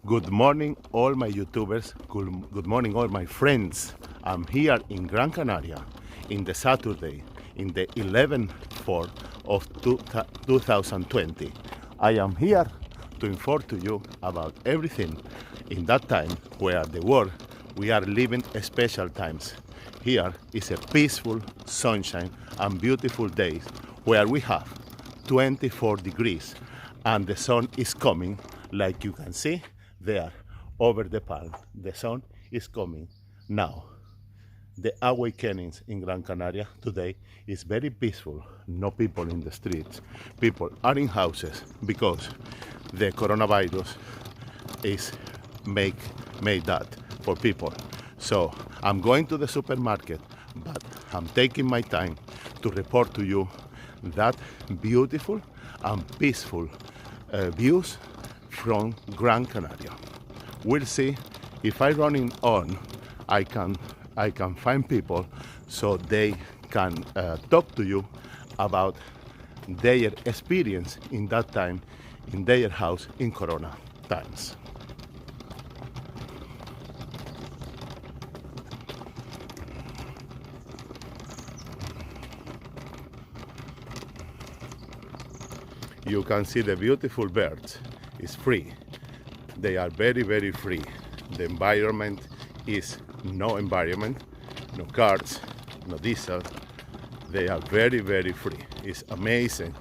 Good morning, all my YouTubers. Good morning, all my friends. I'm here in Gran Canaria in the Saturday, in the 11/4 of 2020. I am here to inform to you about everything in that time where the world we are living special times. Here is a peaceful, sunshine, and beautiful day where we have 24 degrees and the sun is coming, like you can see there over the palm. The sun is coming now. The awakenings in Gran Canaria today is very peaceful. No people in the streets. People are in houses because the coronavirus is made that for people. So I'm going to the supermarket, but I'm taking my time to report to you that beautiful and peaceful views from Gran Canaria. We'll see if I running on, I can find people so they can talk to you about their experience in that time in their house in Corona times. You can see the beautiful birds. It's free. They are very, very free. The environment is no environment, no cars, no diesel. They are very, very free. It's amazing.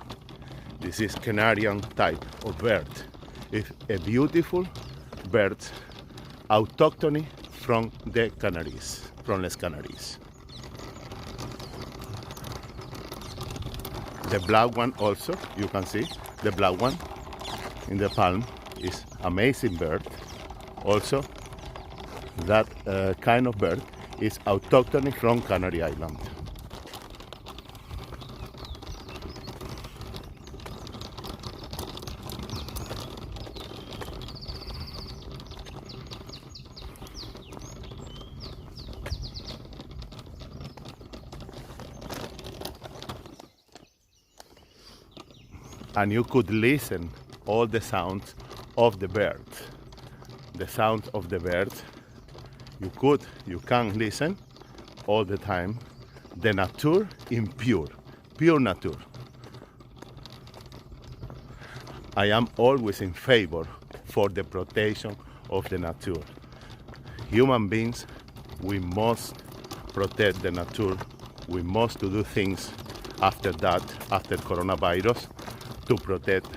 This is Canarian type of bird. It's a beautiful bird, autochthony from the Canaries, from Les Canaries. The black one also, you can see, the black one in the palm is amazing bird. Also, that kind of bird is autochthony from Canary Island. And you could listen all the sounds of the birds. The sounds of the birds, you can listen all the time. The nature in pure nature. I am always in favor for the protection of the nature. Human beings, we must protect the nature. We must do things after that, after coronavirus, to protect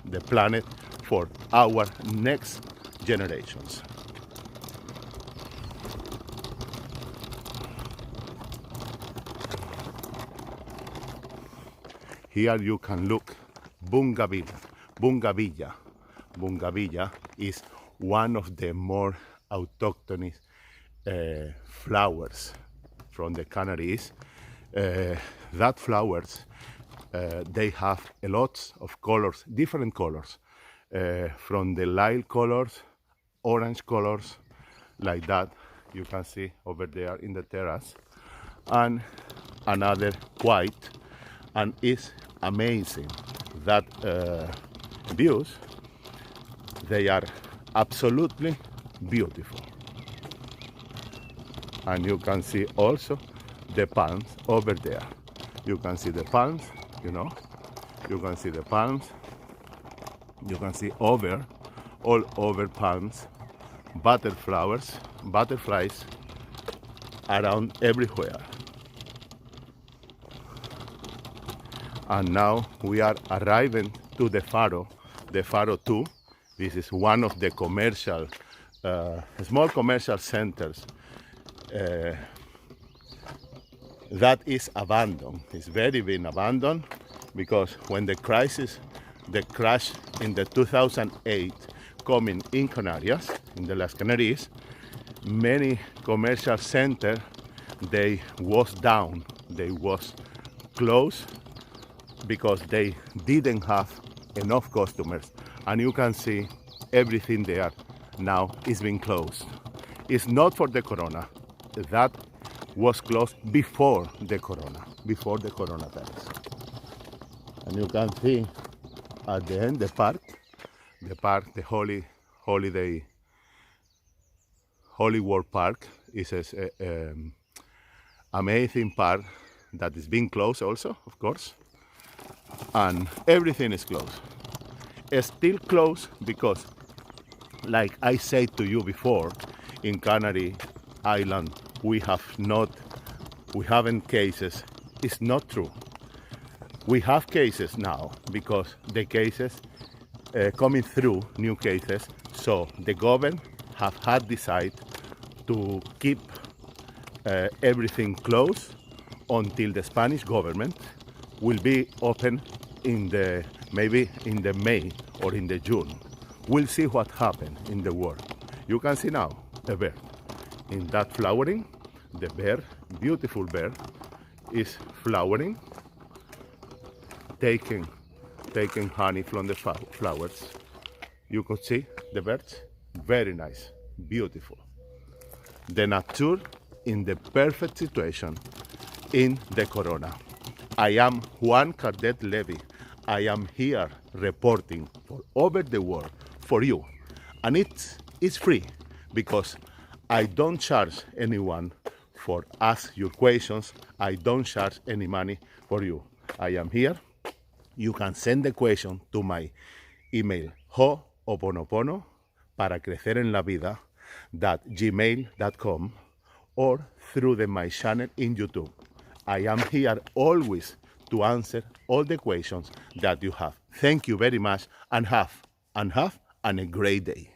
the planet for our next generations. Here you can look Bungavilla. Bungavilla is one of the more autochthonic flowers from the Canaries. That flowers they have a lot of colors, different colors, from the light colors, orange colors, like that you can see over there in the terrace, and another white, and it's amazing that views, they are absolutely beautiful. And you can see also the palms over there. You can see the palms, you know, you can see the palms, you can see all over palms, butterflies around everywhere. And now we are arriving to the Faro 2. This is one of the commercial, small commercial centers that is abandoned. It's very been abandoned because when the crash in the 2008 coming in Canarias, in the Las Canaries, many commercial centers, they was down, they was closed because they didn't have enough customers. And you can see everything there now is being closed. It's not for the corona. That was closed before the corona times. And you can see at the end the park the park, the Holy World Park is an amazing park that is being closed also, of course, and everything is closed. It's still closed because, like I said to you before, in Canary Island we haven't cases. It's not true. We have cases now because the cases coming through, new cases, so the government have had decided to keep everything closed until the Spanish government will be open maybe in the May or in the June. We'll see what happens in the world. You can see now the bird in that flowering. The bird, beautiful bird, is flowering, taking honey from the flowers. You could see the birds, very nice, beautiful. The nature in the perfect situation in the corona. I am Juan Cardet Levy. I am here reporting for over the world for you. And it's free because I don't charge anyone for ask your questions. I don't charge any money for you. I am here. You can send the question to my email ho'oponopono para crecer en la vida gmail.com or through my channel in YouTube. I am here always to answer all the questions that you have. Thank you very much and have a great day.